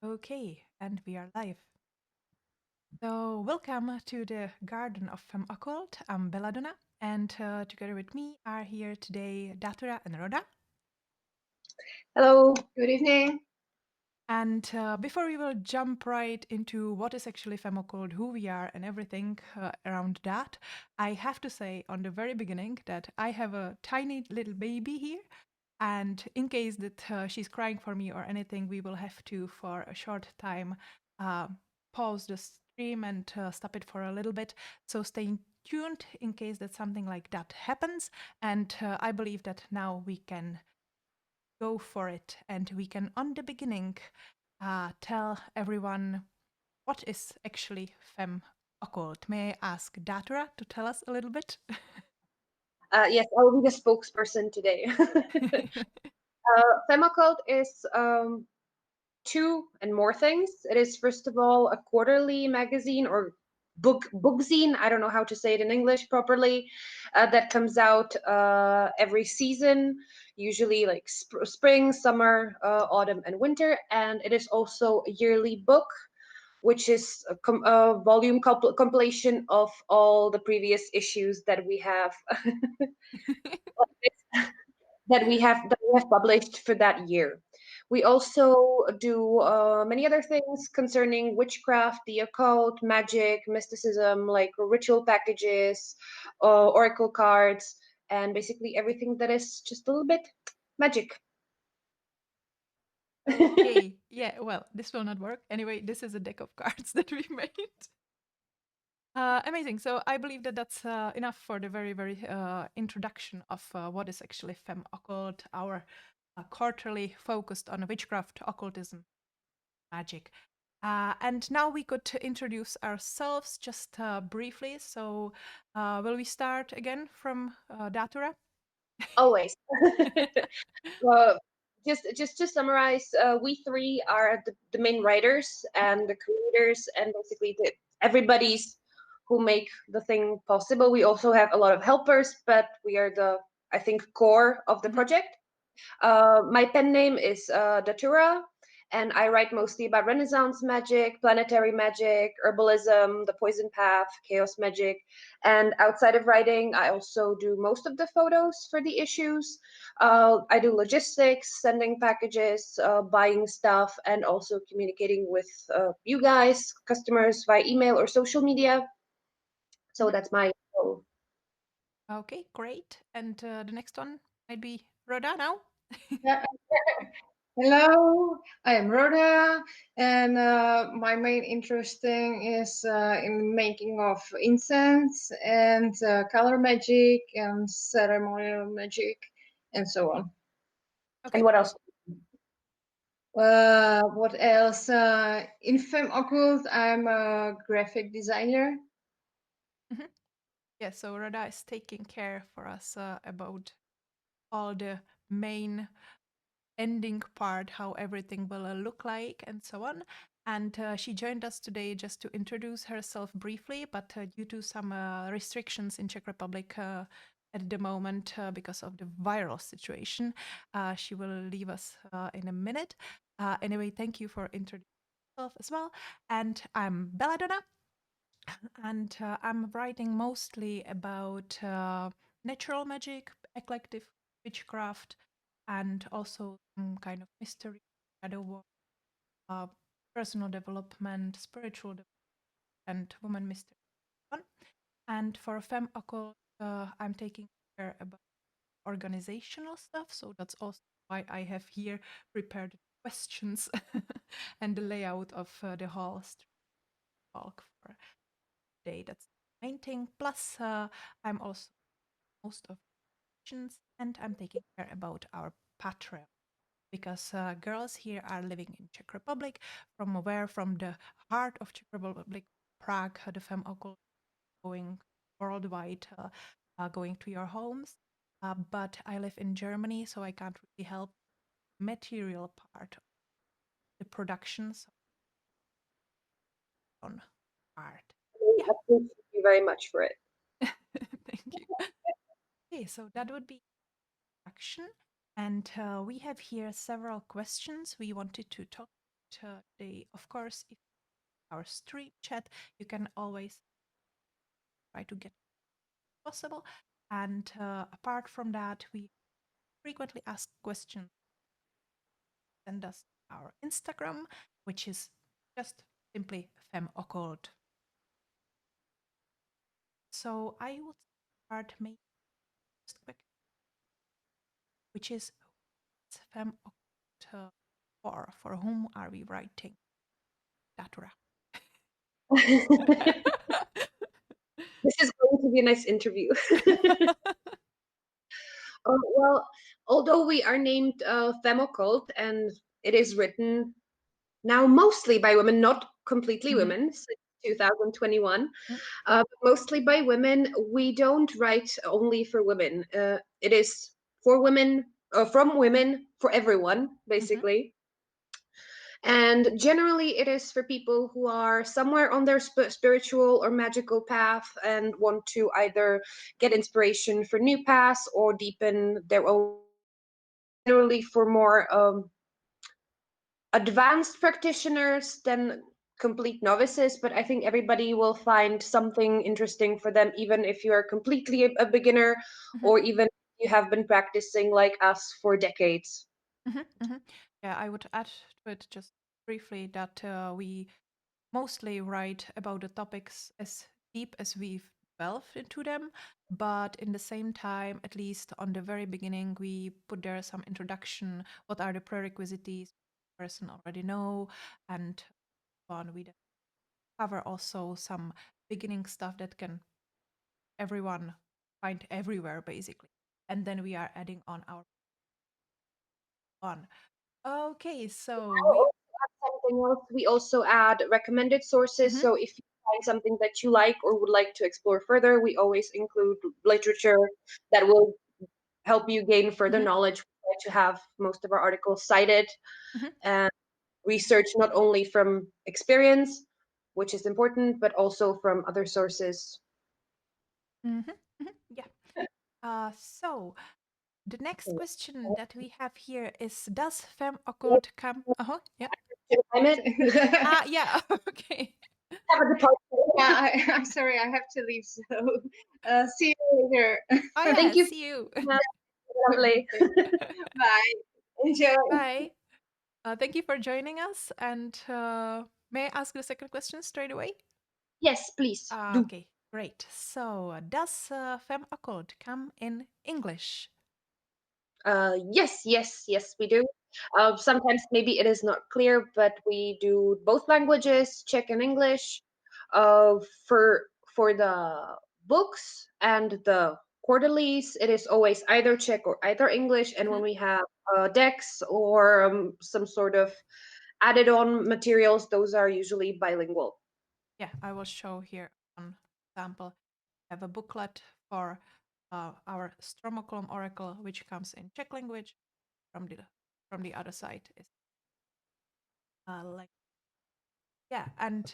Okay, and we are live. So, welcome to the Garden of Femme Occult. I'm Belladonna, and together with me are here today Datura and Rhoda. Hello, good evening. And before we will jump right into what is actually Femme Occult, who we are, and everything around that, I have to say on the very beginning that I have a tiny little baby here. And in case that she's crying for me or anything, we will have to, for a short time, uh, pause the stream and stop it for a little bit. So stay tuned in case that something like that happens. And I believe that now we can go for it. And we can, on the beginning, tell everyone what is actually Femme Occult. May I ask Datura to tell us a little bit? Yes, I will be the spokesperson today. Femme Occult is two and more things. It is, first of all, a quarterly magazine or bookzine. I don't know how to say it in English properly. That comes out every season, usually like spring, summer, autumn, and winter. And it is also a yearly book, which is a volume compilation of all the previous issues that we have that we have published for that year. We also do many other things concerning witchcraft, the occult, magic, mysticism, like ritual packages, oracle cards, and basically everything that is just a little bit magic. Okay, yeah, well, this will not work. Anyway, this is a deck of cards that we made. Amazing. So I believe that that's enough for the very, very introduction of what is actually Femme Occult, our quarterly focused on witchcraft, occultism, magic. And now we could introduce ourselves just briefly. So will we start again from Datura? Always. uh, just to summarize, we three are the main writers and the creators, and basically everybody's who make the thing possible. We also have a lot of helpers, but we are the, I think, core of the Mhm. project. My pen name is Datura, and I write mostly about Renaissance magic, planetary magic, herbalism, the poison path, chaos magic. And outside of writing, I also do most of the photos for the issues. I do logistics, sending packages, buying stuff, and also communicating with you guys, customers, via email or social media. So Mhm. that's my role. Okay, great. And the next one might be Rhoda now. Yeah. Hello, I am Rhoda, and my main interesting is in making of incense and color magic and ceremonial magic and so on. And Okay. what else? What else? In Femme Occult, I'm a graphic designer. Mhm. Yeah, so Rhoda is taking care for us about all the main ending part, how everything will look like, and so on. And she joined us today just to introduce herself briefly, but due to some restrictions in Czech Republic at the moment because of the viral situation, she will leave us in a minute. Anyway, thank you for introducing yourself as well. And I'm Belladonna, and I'm writing mostly about natural magic, eclectic witchcraft, and also some kind of mystery, shadow work, uh, personal development, spiritual development, and woman mystery. And for Femme Occult, I'm taking care about organizational stuff, so that's also why I have here prepared questions and the layout of the whole talk for today. That's the main thing. Plus, I'm also most of questions, and I'm taking care about our Patreon because girls here are living in Czech Republic, from the heart of Czech Republic, Prague, the Femme Occult going worldwide, going to your homes. But I live in Germany, so I can't really help material part of the productions on art. I Yeah, appreciate you very much for it. thank you. Okay, so that would be action. And we have here several questions we wanted to talk of course, if our stream chat, you can always try to get possible. And apart from that, we frequently ask questions. Send us our Instagram, which is just simply Fem Occult. So I would start maybe just quick, which is Fem Occult for whom are we writing? Datura. This is going to be a nice interview. Well, although we are named Femme Occult and it is written now mostly by women, not completely women, since 2021, mostly by women, we don't write only for women. It is for women, from women, for everyone, basically. And generally, it is for people who are somewhere on their spiritual or magical path and want to either get inspiration for new paths or deepen their own. Generally, for more advanced practitioners than complete novices, but I think everybody will find something interesting for them, even if you are completely a beginner or even if you have been practicing like us for decades. Yeah, I would add to it just briefly that we mostly write about the topics as deep as we've delved into them, but in the same time, at least on the very beginning, we put there some introduction. What are the prerequisites the person already know, and on we cover also some beginning stuff that can everyone find everywhere basically, and then we are adding on our one. Okay, so we Something else, we also add recommended sources. So if you find something that you like or would like to explore further, we always include literature that will help you gain further knowledge. We try to have most of our articles cited and research not only from experience, which is important, but also from other sources. Yeah. So the next question that we have here is: Does Femme Occult come? Yeah. Yeah. Okay. Yeah, I'm sorry, I have to leave. So see you later. Oh yeah. Thank you. See you. Lovely. Bye. Enjoy. Bye. Thank you for joining us. And may I ask the second question straight away? Yes, please do. Okay. Great. So, does Femme Occult come in English? Yes, we do. Sometimes maybe it is not clear, but we do both languages, Czech and English. Uh, for the books and the quarterlies, it is always either Czech or either English. And when we have decks or some sort of added-on materials, those are usually bilingual. Yeah, I will show here one example. I have a booklet for our Stromocculum oracle, which comes in Czech language. From the other side is like yeah, and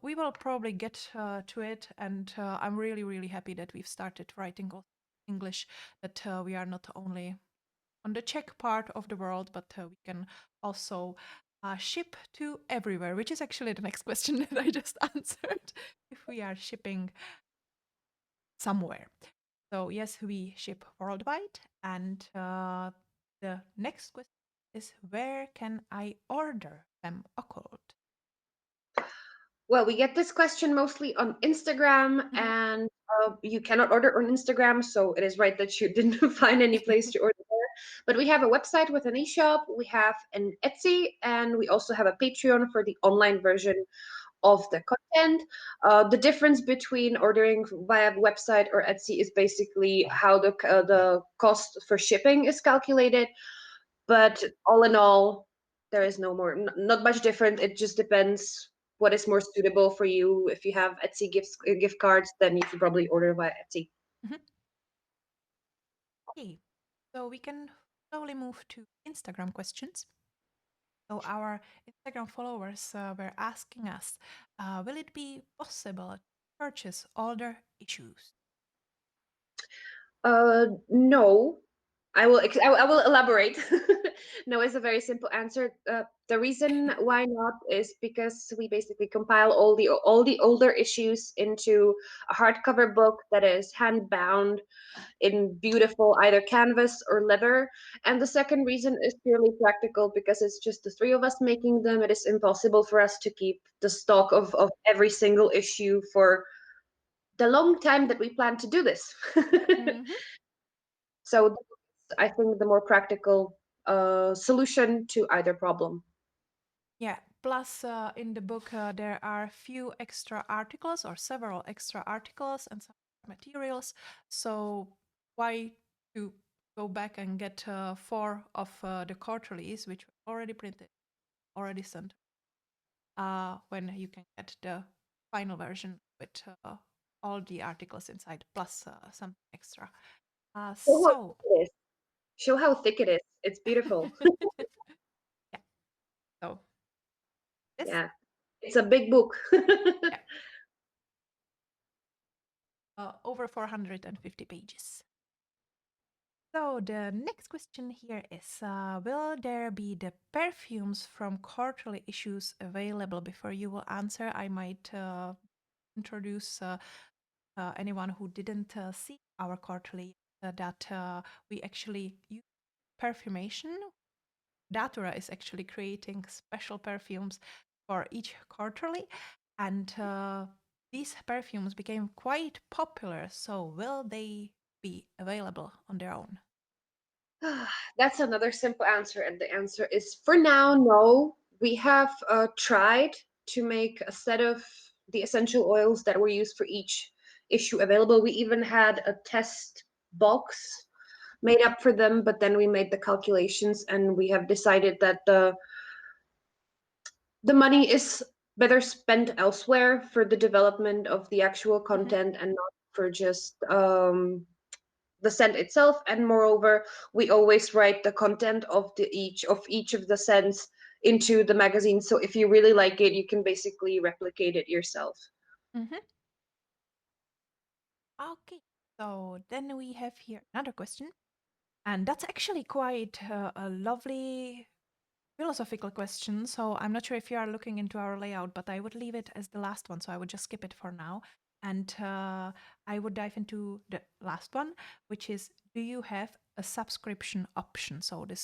we will probably get to it. And I'm really happy that we've started writing English. That we are not only on the Czech part of the world, but we can also ship to everywhere, which is actually the next question that I just answered. If we are shipping somewhere. So yes, we ship worldwide. And the next question is: where can I order Fem Occult? Well, we get this question mostly on Instagram, and you cannot order on Instagram, so it is right that you didn't find any place to order there. But we have a website with an e-shop, we have an Etsy, and we also have a Patreon for the online version of the content. The difference between ordering via website or Etsy is basically how the cost for shipping is calculated. But all in all, there is not much different. It just depends what is more suitable for you. If you have Etsy gift cards, then you should probably order via Etsy. Okay, so we can slowly move to Instagram questions. So our Instagram followers were asking us, will it be possible to purchase older issues? No, I will elaborate. No, it's a very simple answer. The reason why not is because we basically compile all the older issues into a hardcover book that is hand bound in beautiful either canvas or leather. And the second reason is purely practical because it's just the three of us making them. It is impossible for us to keep the stock of every single issue for the long time that we plan to do this. Mhm. So I think the more practical solution to either problem. Yeah. Plus, in the book, there are few extra articles or several extra articles and some materials. So why to go back and get four of the quarterlies, which were already printed, already sent, when you can get the final version with all the articles inside plus something extra. Show how So, thick it is. Show how thick it is. It's beautiful. yeah. So this, Yeah, it's a big book. yeah, over 450 pages. So the next question here is, will there be the perfumes from quarterly issues available? Before you will answer, I might introduce anyone who didn't see our quarterly that we actually use perfumation. Datura is actually creating special perfumes for each quarterly, and these perfumes became quite popular. So will they be available on their own? That's another simple answer, and the answer is for now, no. We have tried to make a set of the essential oils that were used for each issue available. We even had a test box made up for them, but then we made the calculations and we have decided that the money is better spent elsewhere for the development of the actual Mhm. content and not for just the scent itself. And moreover, we always write the content of each of the scents into the magazine, so if you really like it, you can basically replicate it yourself. Mhm. Okay, so then we have here another question, and that's actually quite a lovely philosophical question. So I'm not sure if you are looking into our layout, but I would leave it as the last one. So I would just skip it for now. And I would dive into the last one, which is, do you have a subscription option? So the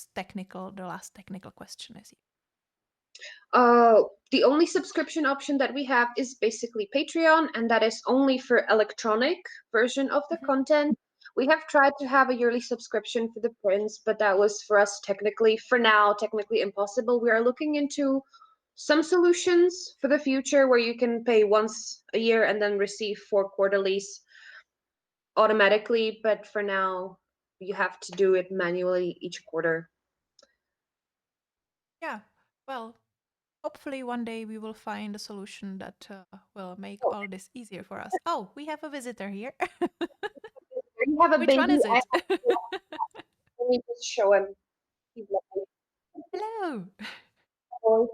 last technical question is here. The only subscription option that we have is basically Patreon, and that is only for electronic version of the Mhm. content. We have tried to have a yearly subscription for the prints, but that was for us technically, for now, technically impossible. We are looking into some solutions for the future where you can pay once a year and then receive four quarterlies automatically, but for now, you have to do it manually each quarter. Yeah, well, hopefully one day we will find a solution that will make Oh, all this easier for us. Oh, we have a visitor here. you have a Which one baby. is it? Let me just show him. He's lovely. Hello. Boy.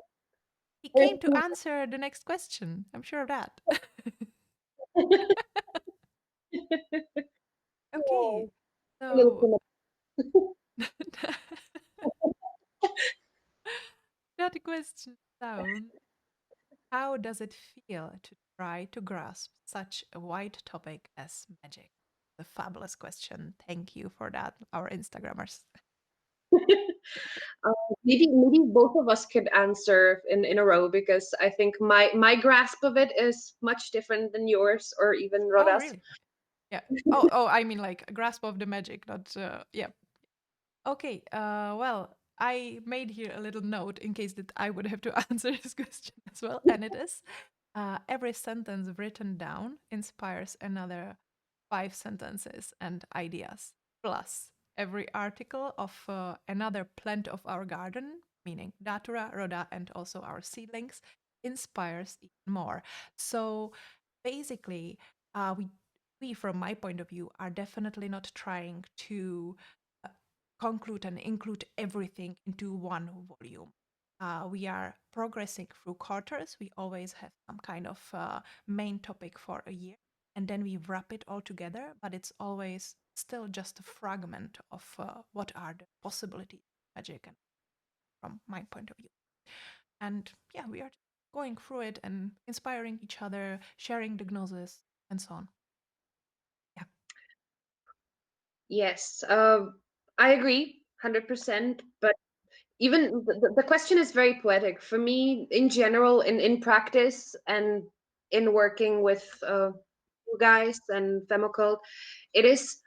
He There's came to answer the next question. I'm sure of that. Okay. a little So primitive. that question down. How does it feel to try to grasp such a wide topic as magic? A fabulous question. Thank you for that, our Instagrammers. Maybe both of us could answer in a row because I think my grasp of it is much different than yours or even Oh, Rhoda's. really? Yeah. Oh, I mean like a grasp of the magic, not yeah. Okay, well, I made here a little note in case that I would have to answer this question as well, and it is every sentence written down inspires another 5 sentences and ideas. Plus, every article of another plant of our garden, meaning Datura, Rhoda, and also our seedlings, inspires even more. So basically, we, from my point of view, are definitely not trying to uh, conclude and include everything into one volume. We are progressing through quarters. We always have some kind of main topic for a year. and then we wrap it all together, but it's always still just a fragment of what are the possibilities of magic, and from my point of view. And yeah, we are going through it and inspiring each other, sharing the gnosis, and so on. Yeah. Yes, I agree 100%. But even the question is very poetic for me in general, in practice and in working with you guys and Femme Occult. It is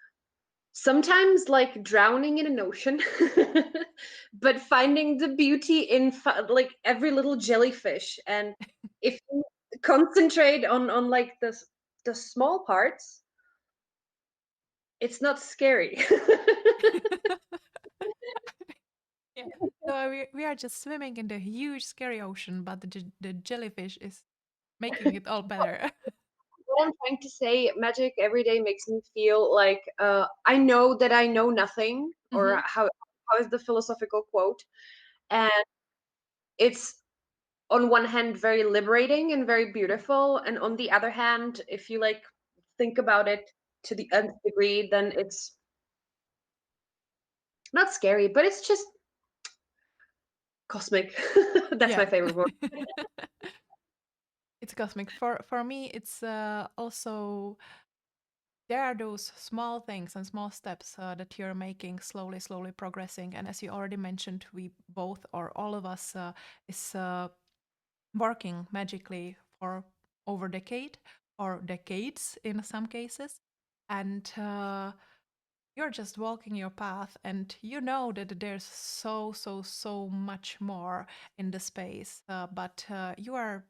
sometimes like drowning in an ocean, but finding the beauty in like every little jellyfish. And if you concentrate on like the small parts, it's not scary. Yeah. So we are just swimming in the huge, scary ocean, but the jellyfish is making it all better. What I'm trying to say, magic every day makes me feel like I know that I know nothing, or Mhm. how is the philosophical quote? And it's on one hand very liberating and very beautiful, and on the other hand, if you like think about it to the nth degree, then it's not scary, but it's just cosmic. That's my Yeah. favorite word. It's cosmic. For me, it's also there are those small things and small steps that you're making slowly, slowly progressing. And as you already mentioned, we both or all of us is working magically for over decade or decades in some cases. And you're just walking your path, and you know that there's so much more in the space, but you are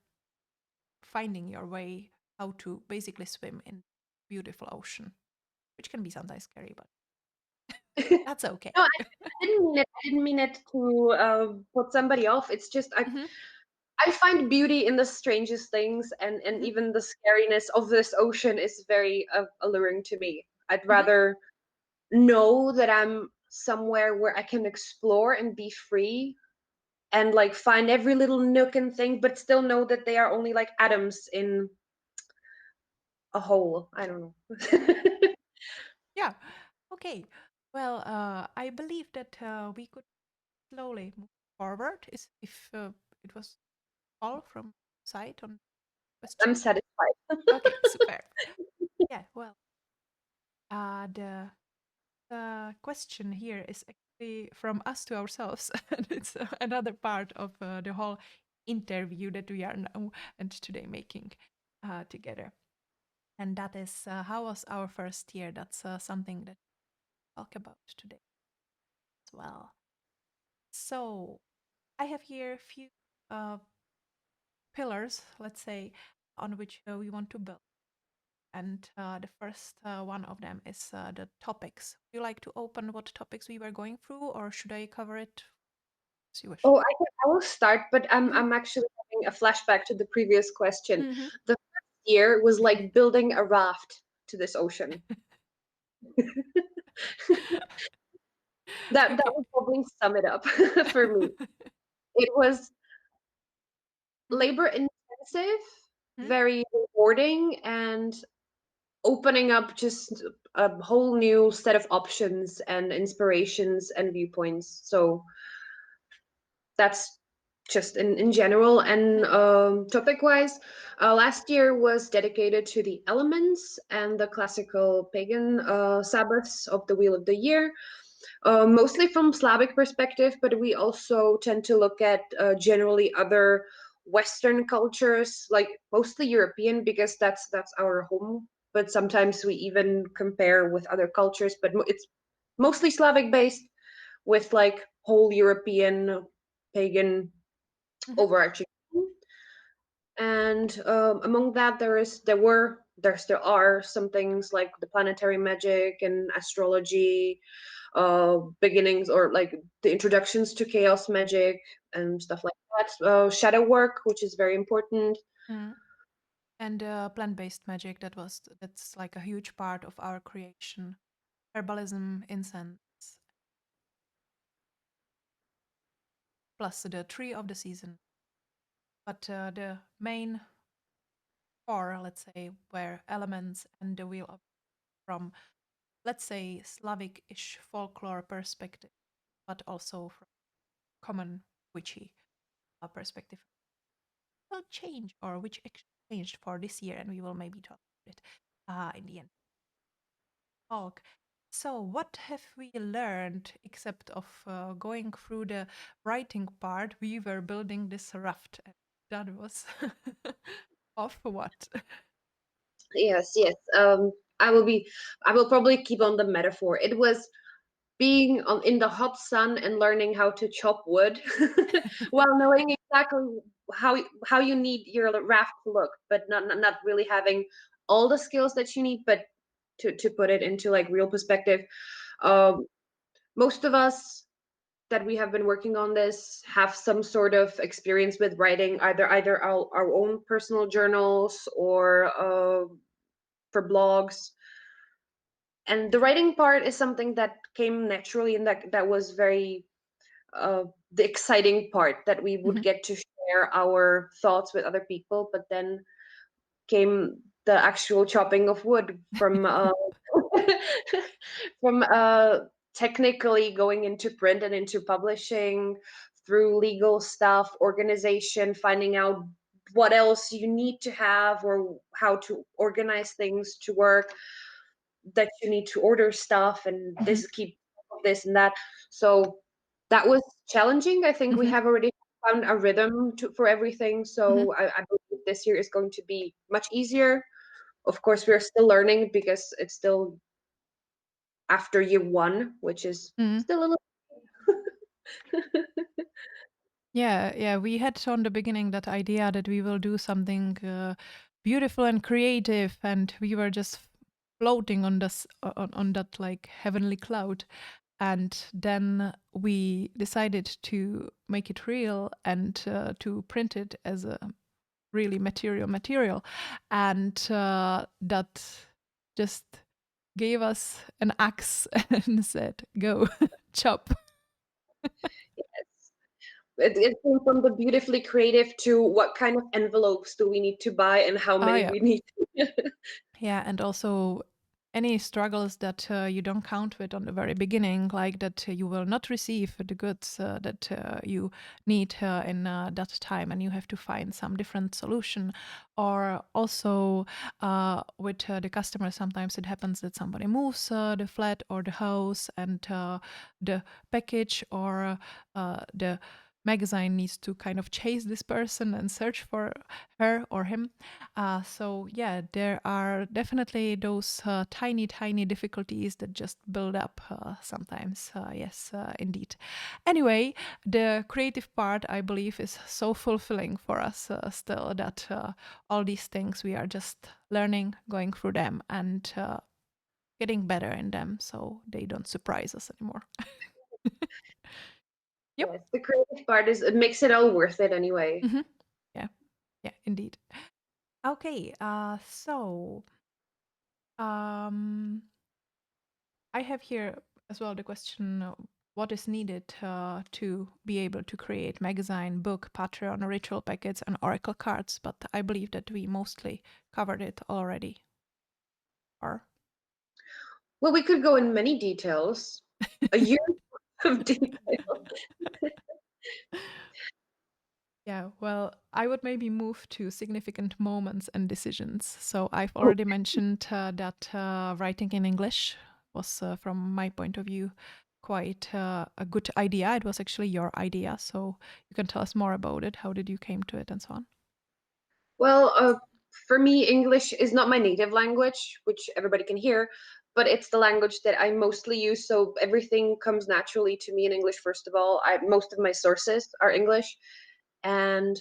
finding your way how to basically swim in beautiful ocean, which can be sometimes scary, but that's okay. No, I didn't mean it. I didn't mean it to put somebody off. It's just Mhm, I find beauty in the strangest things, and mhm, even the scariness of this ocean is very alluring to me. I'd mhm. rather know that I'm somewhere where I can explore and be free and like find every little nook and thing, but still know that they are only like atoms in a whole. I don't know. Mhm. Yeah. Okay. Well, I believe that we could slowly move forward. Is if it was all from side on I'm question. satisfied. Okay, super. Yeah. Well, the question here is actually from us to ourselves, and it's another part of the whole interview that we are now and today making together. And that is how was our first year? That's something that we talk about today as well. So I have here a few uh, pillars, let's say, on which we want to build. And the first one of them is the topics. Would you like to open what topics we were going through, or should I cover it as you wish? Oh, I will start, but Mhm. I'm actually having a flashback to the previous question. Mhm. The first year was like building a raft to this ocean. That Okay. would probably sum it up for me. It was Mhm. labor intensive, Mhm. very rewarding, and opening up just a whole new set of options and inspirations and viewpoints. So that's just in general. And Mhm. topic wise, last year was dedicated to the elements and the classical pagan sabbaths of the wheel of the year, mostly from Slavic perspective, but we also tend to look at generally other Western cultures, like mostly European, because that's our home. But sometimes we even compare with other cultures, but it's mostly Slavic based with like whole European pagan Mhm. overarching. And among that, there still are some things like the planetary magic and astrology, beginnings or like the introductions to chaos magic and stuff like that. Shadow work, which is very important. Mhm. And plant-based magic, that's like a huge part of our creation. Herbalism, incense, plus the tree of the season. But the main or let's say where elements and the wheel of from, let's say, Slavic-ish folklore perspective, but also from common witchy perspective will change, or which changed for this year, and we will maybe talk about it in the end. Talk. So, what have we learned except of going through the writing part? We were building this raft, and that was of what? Yes. I will probably keep on the metaphor. It was being in the hot sun and learning how to chop wood while knowing exactly how you need your raft to look, but not really having all the skills that you need, but to put it into like real perspective. Um, most of us that we have been working on this have some sort of experience with writing, either our own personal journals or for blogs. And the writing part is something that came naturally, and that was very the exciting part, that we would Mhm. get to share our thoughts with other people. But then came the actual chopping of wood from from technically going into print and into publishing, through legal stuff, organization, finding out what else you need to have or how to organize things to work, that you need to order stuff and Mhm. this keep this and that. So that was challenging. I think we Mhm. have already found a rhythm for everything. Mhm. So I believe this year is going to be much easier. Of course, we're still learning because it's still after year one, which is Mhm. still a little. Yeah, we had on the beginning that idea that we will do something beautiful and creative, and we were just floating on this on that like heavenly cloud. And then we decided to make it real and to print it as a really material, and that just gave us an axe and said, "Go, chop." It came from the beautifully creative to what kind of envelopes do we need to buy and how Ah, many yeah. we need. Yeah, and also any struggles that you don't count with on the very beginning, like that you will not receive the goods that you need in that time, and you have to find some different solution. Or also with the customer, sometimes it happens that somebody moves the flat or the house, and the package or the magazine needs to kind of chase this person and search for her or him. So yeah, there are definitely those tiny difficulties that just build up sometimes. Yes, indeed. Anyway, the creative part, I believe, is so fulfilling for us still, that all these things we are just learning, going through them, and getting better in them, so they don't surprise us anymore. Yep. Yes, the creative part is, it makes it all worth it anyway. Hmm. Yeah, indeed. Okay, so um, I have here as well the question, what is needed to be able to create magazine, book, Patreon, ritual packets, and oracle cards, but I believe that we mostly covered it already. Or Well, we could go in many details. A year of detail. yeah, well, I would maybe move to significant moments and decisions. So I've Oh, already mentioned that writing in English was, from my point of view, quite a good idea. It was actually your idea, so you can tell us more about it. How did you came to it, and so on? well, for me, English is not my native language, which everybody can hear, but it's the language that I mostly use. So everything comes naturally to me in English. First of all, most of my sources are English, and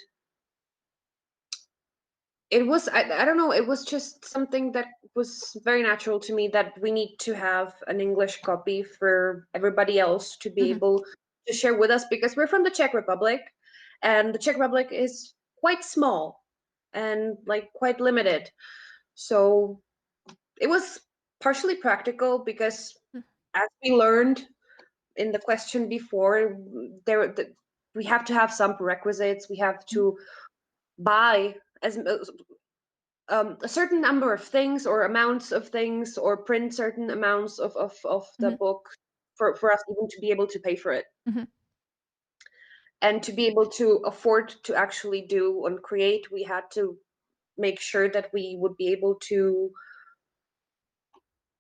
it was I don't know, it was just something that was very natural to me, that we need to have an English copy for everybody else to be Mhm. able to share with us, because we're from the Czech Republic, and the Czech Republic is quite small and like quite limited. So it was partially practical, because Mm. as we learned in the question before, we have to have some prerequisites. We have to buy as a certain number of things or amounts of things or print certain amounts of the Mhm. book for us even to be able to pay for it Mhm. and to be able to afford to actually do and create. We had to make sure that we would be able to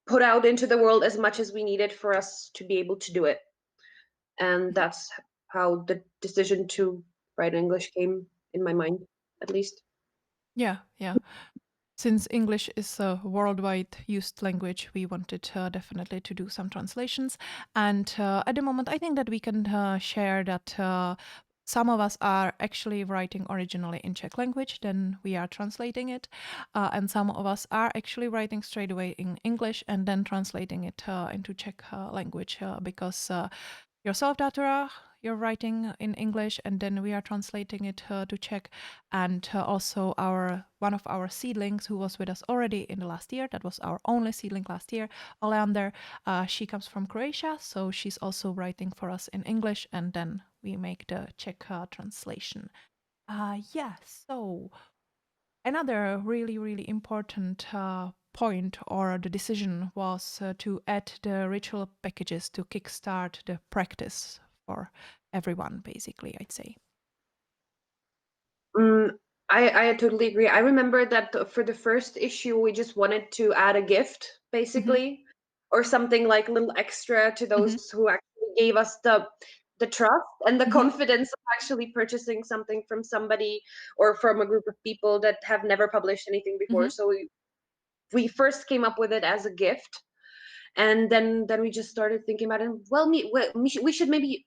put out into the world as much as we needed for us to be able to do it. And Mhm. that's how the decision to write English came in my mind, at least. Yeah, yeah. Since English is a worldwide used language, we wanted definitely to do some translations. And at the moment, I think that we can share that some of us are actually writing originally in Czech language, then we are translating it. And some of us are actually writing straight away in English and then translating it into Czech language because yourself, Datura, you're writing in English and then we are translating it to Czech. And also one of our seedlings who was with us already in the last year, that was our only seedling last year, Oleander, she comes from Croatia, so she's also writing for us in English and then we make the Czech translation. Yeah, so another really, really important point or the decision was to add the ritual packages to kickstart the practice for everyone, basically, I'd say. Mm, I totally agree. I remember that for the first issue, we just wanted to add a gift, Hmm. basically, or something like a little extra to Hmm. those who actually gave us the trust and the Hmm. confidence of actually purchasing something from somebody or from a group of people that have never published anything before. Hmm. So we first came up with it as a gift, and then we just started thinking about it. Well, we should maybe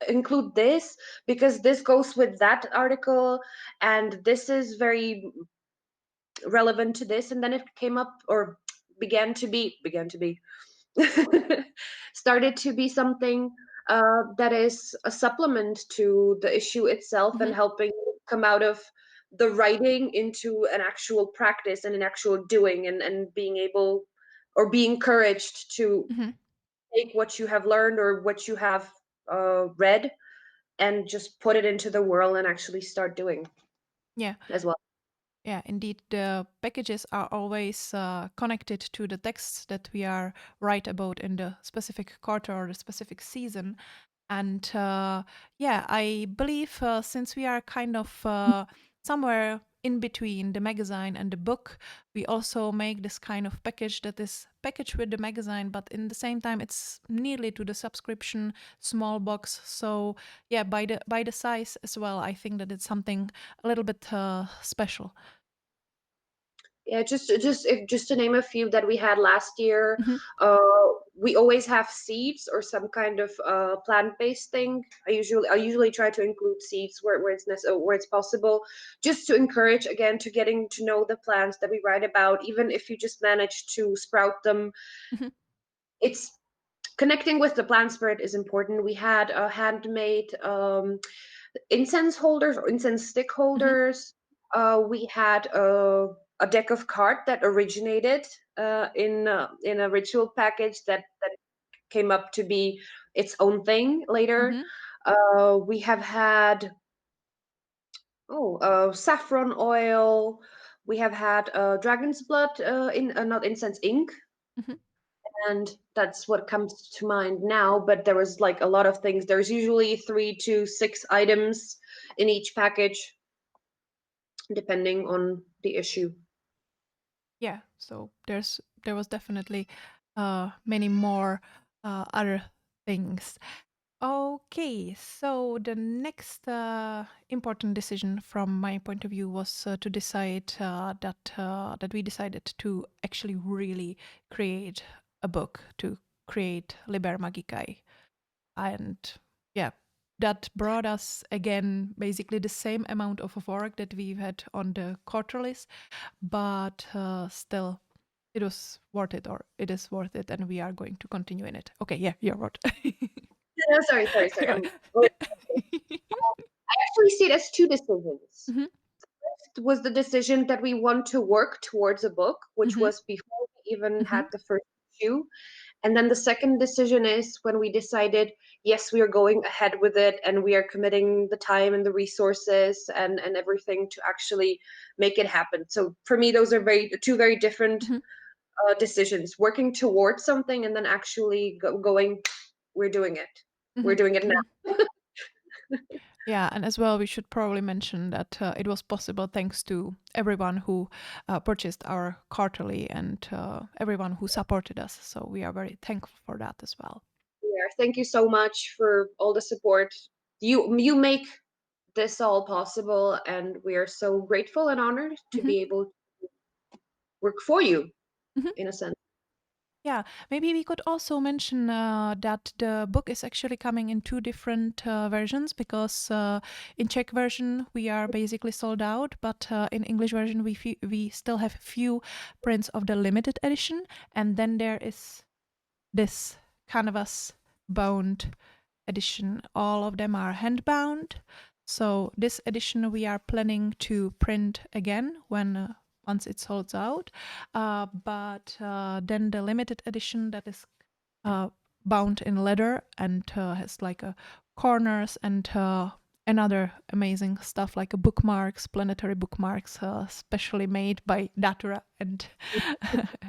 include this because this goes with that article and this is very relevant to this, and then it came up or began to be started to be something that is a supplement to the issue itself Hmm. and helping come out of the writing into an actual practice and an actual doing, and being able or be encouraged to Hmm. take what you have learned or what you have read and just put it into the world and actually start doing Yeah. as well. Yeah, indeed, the packages are always connected to the texts that we are write about in the specific quarter or the specific season. And yeah, I believe since we are kind of somewhere in between the magazine and the book, we also make this kind of package that is packaged with the magazine, but in the same time, it's nearly to the subscription small box. So yeah, by the size as well, I think that it's something a little bit special. Yeah, just to name a few that we had last year, Hmm. we always have seeds or some kind of plant-based thing. I usually try to include seeds where it's possible, just to encourage again to getting to know the plants that we write about. Even if you just manage to sprout them, Hmm. it's connecting with the plant spirit is important. We had a handmade incense holders or incense stick Hmm. holders. We had a deck of cards that originated in a ritual package that came up to be its own thing later. Hmm. We have had saffron oil. We have had dragon's blood in not incense ink, Hmm. and that's what comes to mind now. But there was like a lot of things. There's usually 3 to 6 items in each package depending on the issue. Yeah, so there was definitely many more other things. Okay, so the next important decision from my point of view was to decide that we decided to actually really create a book, to create Liber Magikai. And yeah, that brought us again basically the same amount of work that we've had on the quarterlies, but still it was worth it, or it is worth it, and we are going to continue in it. Okay, yeah, you're right. No, sorry. I actually see it as two decisions. Mhm. It was the decision that we want to work towards a book, which Mhm. was before we even had Mhm. the first 2022. And then the second decision is when we decided, yes, we are going ahead with it and we are committing the time and the resources and everything to actually make it happen. So for me, those are two very different Mhm. decisions, working towards something and then actually going, we're doing it. We're Mhm. doing it now. Mhm. Yeah, and as well, we should probably mention that it was possible thanks to everyone who purchased our quarterly and everyone who supported us. So we are very thankful for that as well. Yeah, thank you so much for all the support. You make this all possible, and we are so grateful and honored to Mhm. be able to work for you Mhm. in a sense. Yeah, maybe we could also mention that the book is actually coming in two different versions because in Czech version we are basically sold out, but in English version we still have few prints of the limited edition, and then there is this canvas bound edition. All of them are hand bound. So this edition we are planning to print again when once it sold out. But then the limited edition that is bound in leather and has like a corners and another amazing stuff like a bookmarks, planetary bookmarks, specially made by Datura and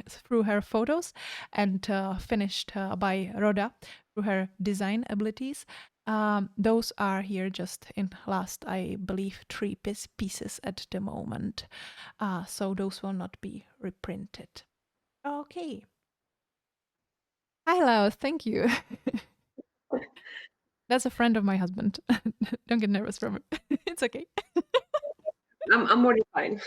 through her photos, and finished by Rhoda through her design abilities. Those are here just in last, I believe, 3 pieces at the moment. So those will not be reprinted. Okay. Hi, Laos. Thank you. That's a friend of my husband. Don't get nervous from it. It's okay. I'm more than fine.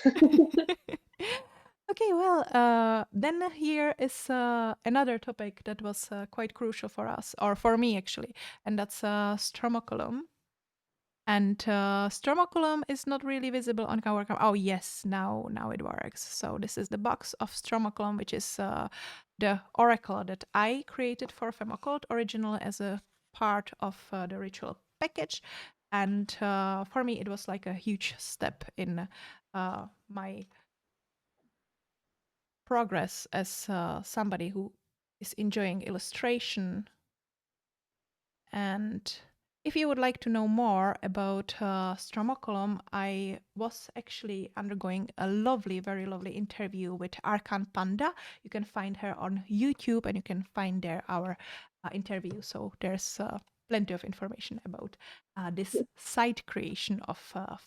Okay, well, then here is another topic that was quite crucial for us, or for me actually, and that's Stromocculum. And Stromocculum is not really visible on our camera. Oh yes, now it works. So this is the box of Stromocculum, which is the oracle that I created for Fem Occult originally as a part of the ritual package. And for me, it was like a huge step in my progress as somebody who is enjoying illustration. And if you would like to know more about Stromocculum, I was actually undergoing a lovely, very lovely interview with Arkan Panda. You can find her on YouTube and you can find there our interview. So there's plenty of information about this site creation of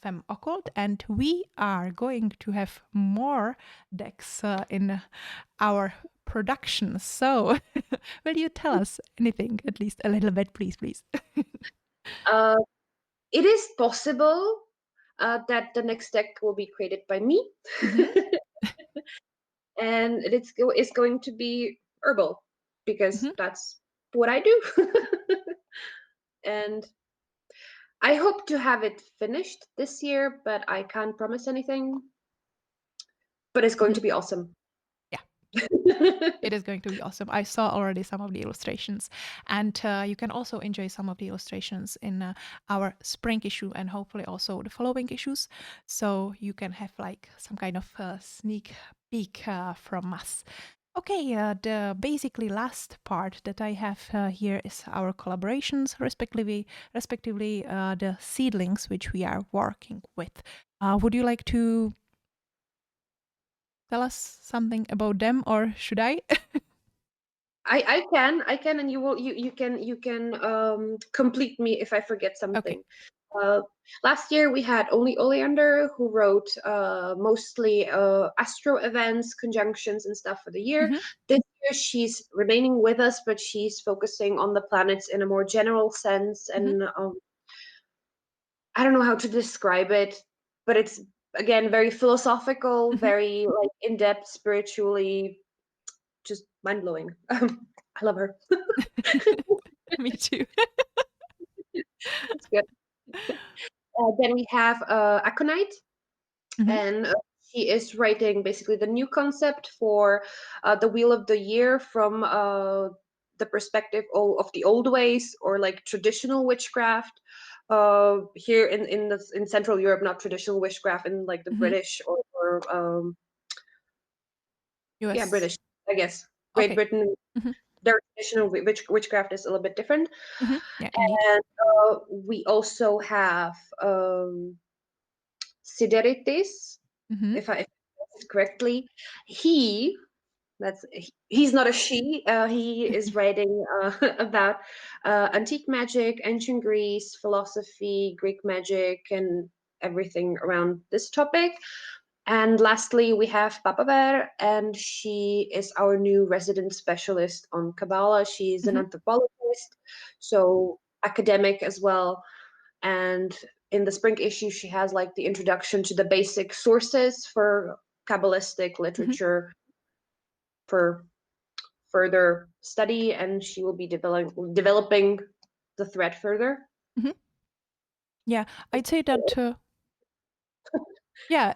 Fem Occult. And we are going to have more decks in our production. So, will you tell us anything, at least a little bit, please? It is possible that the next deck will be created by me, Mhm. and it's going to be herbal because Mhm. that's what I do. And I hope to have it finished this year, but I can't promise anything. But it's going Mhm. to be awesome. Yeah. It is going to be awesome. I saw already some of the illustrations, and you can also enjoy some of the illustrations in our spring issue and hopefully also the following issues. So you can have like some kind of sneak peek from us. Okay, the basically last part that I have here is our collaborations, respectively the seedlings which we are working with. Would you like to tell us something about them, or should I? I can, and you can complete me if I forget Okay. something. Uh, Last year we had only Oleander who wrote mostly astro events, conjunctions, and stuff for the year. Mhm. This year she's remaining with us, but she's focusing on the planets in a more general sense, Mhm. and I don't know how to describe it, but it's again very philosophical, Mhm. very like in depth, spiritually, just mind blowing. I love her. Me too. It's good. Then we have Aconite, Mhm. and she is writing basically the new concept for the Wheel of the Year from the perspective of the old ways or like traditional witchcraft. Here in Central Europe, not traditional witchcraft in like the Mhm. British or yeah, US. British, I guess. Great Okay. Britain, Mhm. their traditional witchcraft is a little bit different. Yeah, indeed. And we also have Sideritis, Mhm. if I pronounce it correctly. He he's not a she. He is writing about antique magic, ancient Greece, philosophy, Greek magic, and everything around this topic. And lastly, we have Papa Bear, and she is our new resident specialist on Kabbalah. She's an Mhm. anthropologist, so academic as well. And in the spring issue, she has like the introduction to the basic sources for Kabbalistic Mhm. literature for further study, and she will be developing the thread further. Mhm. Yeah, I'd say that. Yeah,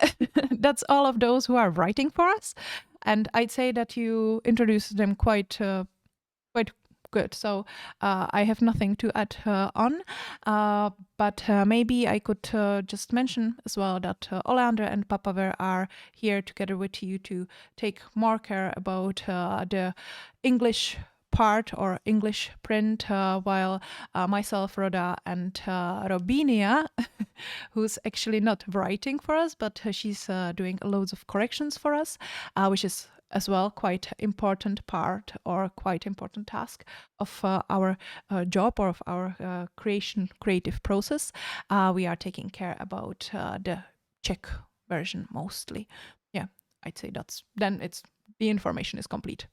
that's all of those who are writing for us, and I'd say that you introduced them quite good. So I have nothing to add on, but maybe I could just mention as well that Olander and Papaver are here together with you to take more care about the English part or English print, while myself, Rhoda, and Robinia, who's actually not writing for us, but she's doing loads of corrections for us, which is as well quite important part or quite important task of our job or of our creative process. We are taking care about the Czech version mostly. Yeah, I'd say it's the information is complete.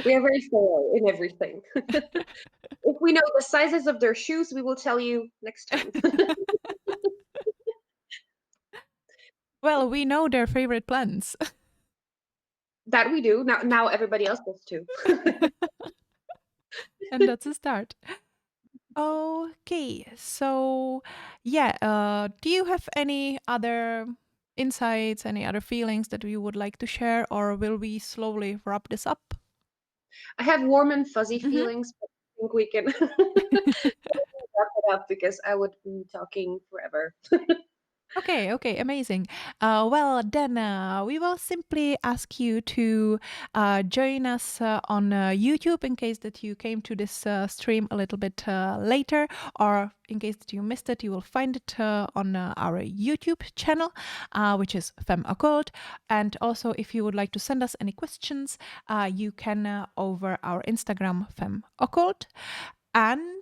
We are very thorough in everything. If we know the sizes of their shoes, we will tell you next time. Well, we know their favorite plants. That we do. Now everybody else does too. And that's a start. Okay, so yeah, do you have any other insights, any other feelings that you would like to share, or will we slowly wrap this up? I have warm and fuzzy Mhm. feelings, but I think we can wrap it up because I would be talking forever. Okay, amazing. Well, then we will simply ask you to join us on YouTube in case that you came to this stream a little bit later, or in case that you missed it, you will find it on our YouTube channel, which is Fem Occult. And also, if you would like to send us any questions, you can over our Instagram, Fem Occult. And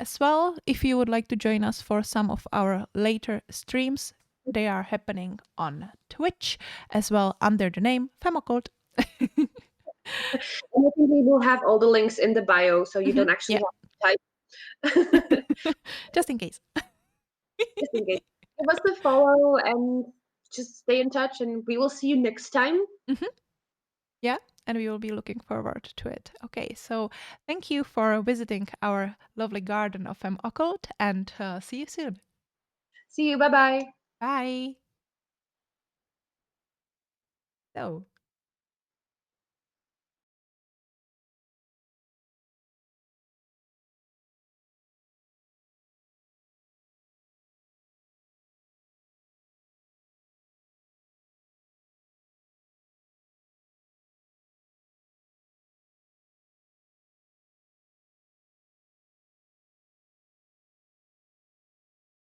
as well, if you would like to join us for some of our later streams, they are happening on Twitch as well under the name Femme Occult. And I think we will have all the links in the bio, so you don't actually Yeah, have to type. just in case. Just in case. Give us a follow and just stay in touch, and we will see you next time. Mhm. Yeah, and we will be looking forward to it. Okay, so thank you for visiting our lovely garden of Femme Occult, and see you soon. See you. Bye bye. Bye. So.